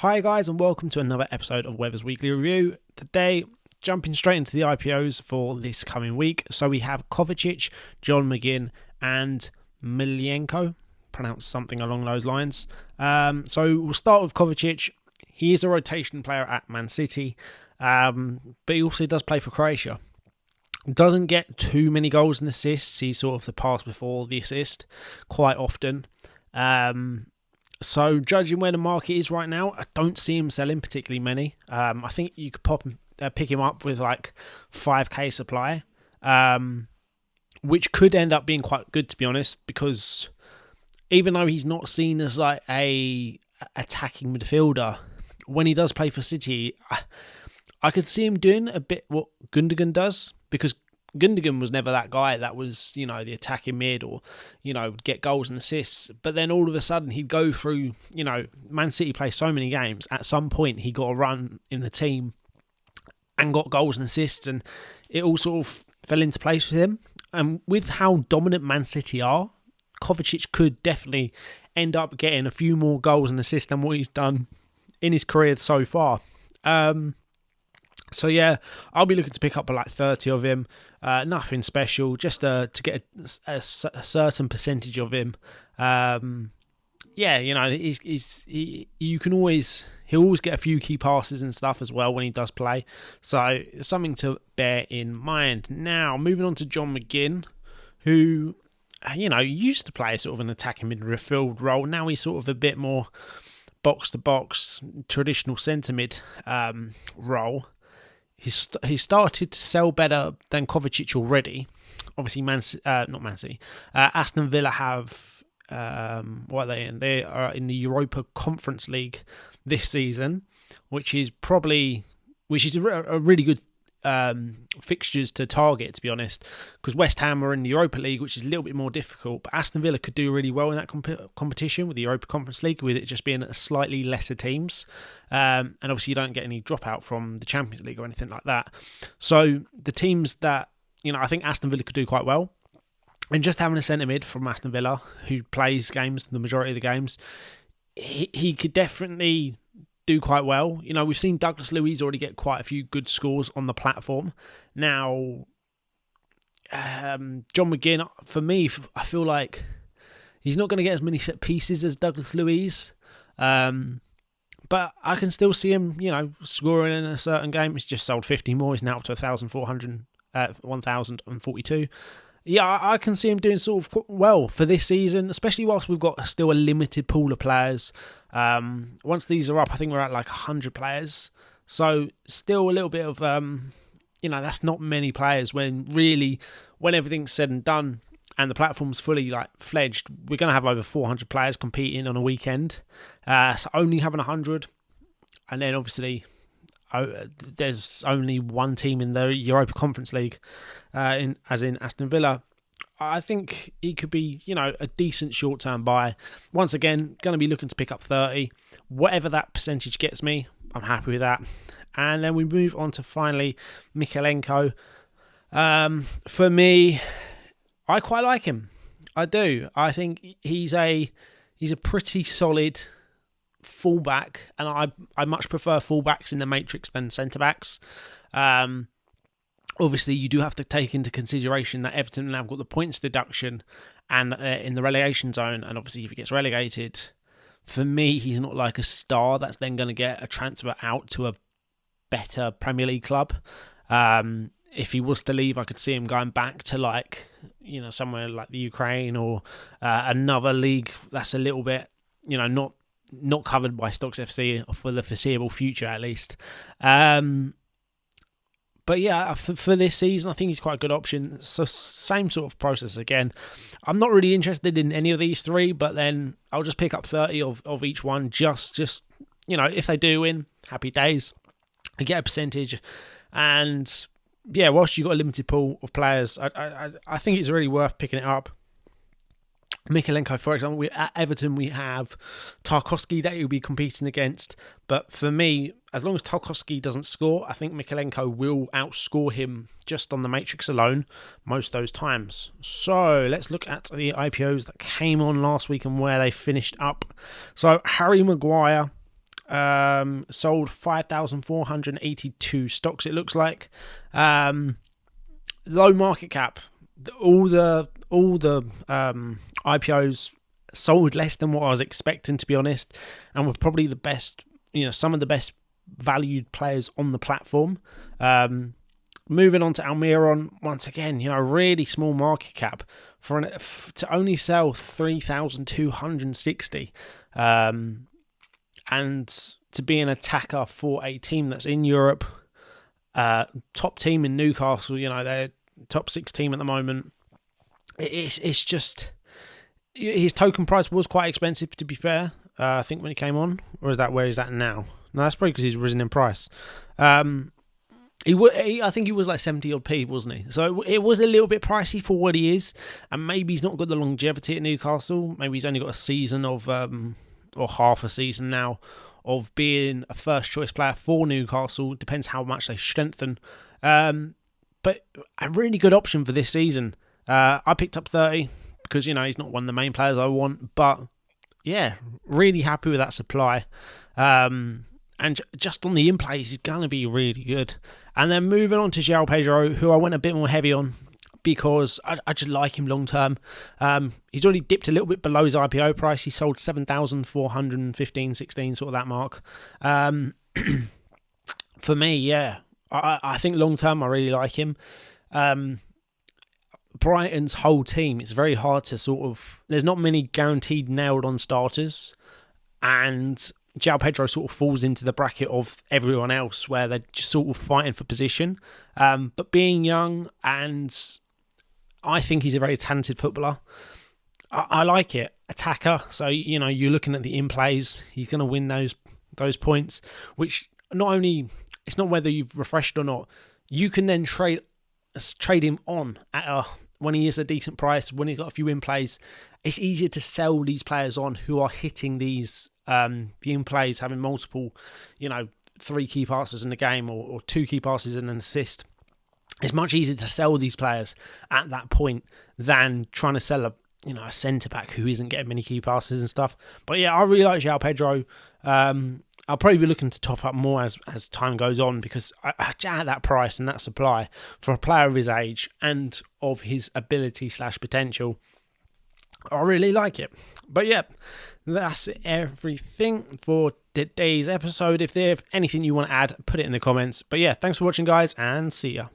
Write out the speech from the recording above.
Hi guys, and welcome to another episode of Wetherz Weekly Review. Today, jumping straight into the IPOs for this coming week. So we have Kovacic, John McGinn, and Milienko, pronounced something along those lines. So we'll start with Kovacic. He is a rotation player at Man City, but he also does play for Croatia. Doesn't get too many goals and assists. He's sort of the pass before the assist quite often. So judging where the market is right now, I don't see him selling particularly many. I think you could pick him up with like 5k supply, which could end up being quite good, to be honest, because even though he's not seen as like a attacking midfielder, when he does play for City, I could see him doing a bit what Gundogan does, because Gundogan was never that guy that was, the attacking mid or, get goals and assists. But then all of a sudden he'd go through, Man City play so many games. At some point he got a run in the team and got goals and assists, and it all sort of fell into place with him. And with how dominant Man City are, Kovacic could definitely end up getting a few more goals and assists than what he's done in his career so far. So yeah, I'll be looking to pick up like 30 of him. Nothing special, just to get a certain percentage of him. He'll always get a few key passes and stuff as well when he does play. So something to bear in mind. Now, moving on to John McGinn, who, used to play sort of an attacking midfield role. Now he's sort of a bit more box-to-box, traditional centre-mid role. He started to sell better than Kovacic already. Obviously, not Man City. Aston Villa have, what are they in? They are in the Europa Conference League this season, which is a really good fixtures to target, to be honest, because West Ham are in the Europa League, which is a little bit more difficult, but Aston Villa could do really well in that competition with the Europa Conference League, with it just being slightly lesser teams, and obviously you don't get any dropout from the Champions League or anything like that. So the teams that, I think Aston Villa could do quite well, and just having a centre mid from Aston Villa who plays games, the majority of the games, he could definitely do quite well. We've seen Douglas Luiz already get quite a few good scores on the platform. Now, John McGinn, for me, I feel like he's not going to get as many set pieces as Douglas Luiz, but I can still see him, scoring in a certain game. He's just sold 50 more. He's now up to 1,042. Yeah, I can see him doing sort of well for this season, especially whilst we've got still a limited pool of players. Once these are up, I think we're at like 100 players. So still a little bit of, that's not many players when everything's said and done and the platform's fully like fledged, we're going to have over 400 players competing on a weekend. So only having 100, and then obviously there's only one team in the Europa Conference League, as in Aston Villa. I think he could be, a decent short-term buy. Once again, going to be looking to pick up 30. Whatever that percentage gets me, I'm happy with that. And then we move on to finally Milienko. For me, I quite like him. I do. I think he's a pretty solid fullback, and I much prefer fullbacks in the matrix than centre-backs. Obviously, you do have to take into consideration that Everton now have got the points deduction and in the relegation zone, and obviously if he gets relegated, for me, he's not like a star that's then going to get a transfer out to a better Premier League club. If he was to leave, I could see him going back to somewhere like the Ukraine or another league that's a little bit, not covered by StocksFC for the foreseeable future, at least. But yeah, for this season, I think he's quite a good option. So same sort of process again. I'm not really interested in any of these three, but then I'll just pick up 30 of each one. Just if they do win, happy days. I get a percentage, and yeah, whilst you've got a limited pool of players, I think it's really worth picking it up. Milienko, for example, at Everton we have Tarkowski that he'll be competing against, but for me, as long as Tarkowski doesn't score, I think Milienko will outscore him just on the matrix alone most of those times. So let's look at the IPOs that came on last week and where they finished up. So Harry Maguire, sold 5,482 stocks, it looks like. Low market cap. All the IPOs sold less than what I was expecting, to be honest, and were probably the best, some of the best valued players on the platform. Moving on to Almiron, once again, really small market cap to only sell 3,260, and to be an attacker for a team that's in Europe, top team in Newcastle. They're top 6 team at the moment. It's just, his token price was quite expensive, to be fair. I think when he came on, or is that where he's at now? No, that's probably because he's risen in price. I think he was like 70 odd p, wasn't he? So it was a little bit pricey for what he is, and maybe he's not got the longevity at Newcastle. Maybe he's only got a season of, or half a season now, of being a first choice player for Newcastle. Depends how much they strengthen. But a really good option for this season. I picked up 30 because, he's not one of the main players I want, but yeah, really happy with that supply. And just on the in-plays, he's going to be really good. And then moving on to João Pedro, who I went a bit more heavy on because I just like him long term. He's already dipped a little bit below his IPO price. He sold 7,415, 16, sort of that mark. For me, yeah, I think long term I really like him. Brighton's whole team, it's very hard to there's not many guaranteed nailed on starters, and João Pedro sort of falls into the bracket of everyone else where they're just sort of fighting for position. But being young, and I think he's a very talented footballer. I like it. Attacker. So, you're looking at the in-plays. He's going to win those points, which not only, it's not whether you've refreshed or not. You can then trade him on when he is a decent price, when he's got a few in-plays. It's easier to sell these players on who are hitting these the in-plays, having multiple, 3 key passes in the game or 2 key passes and an assist. It's much easier to sell these players at that point than trying to sell a centre-back who isn't getting many key passes and stuff. But yeah, I really like João Pedro. I'll probably be looking to top up more as time goes on, because at that price and that supply for a player of his age and of his ability/potential, I really like it. But yeah, that's everything for today's episode. If there's anything you want to add, put it in the comments. But yeah, thanks for watching, guys, and see ya.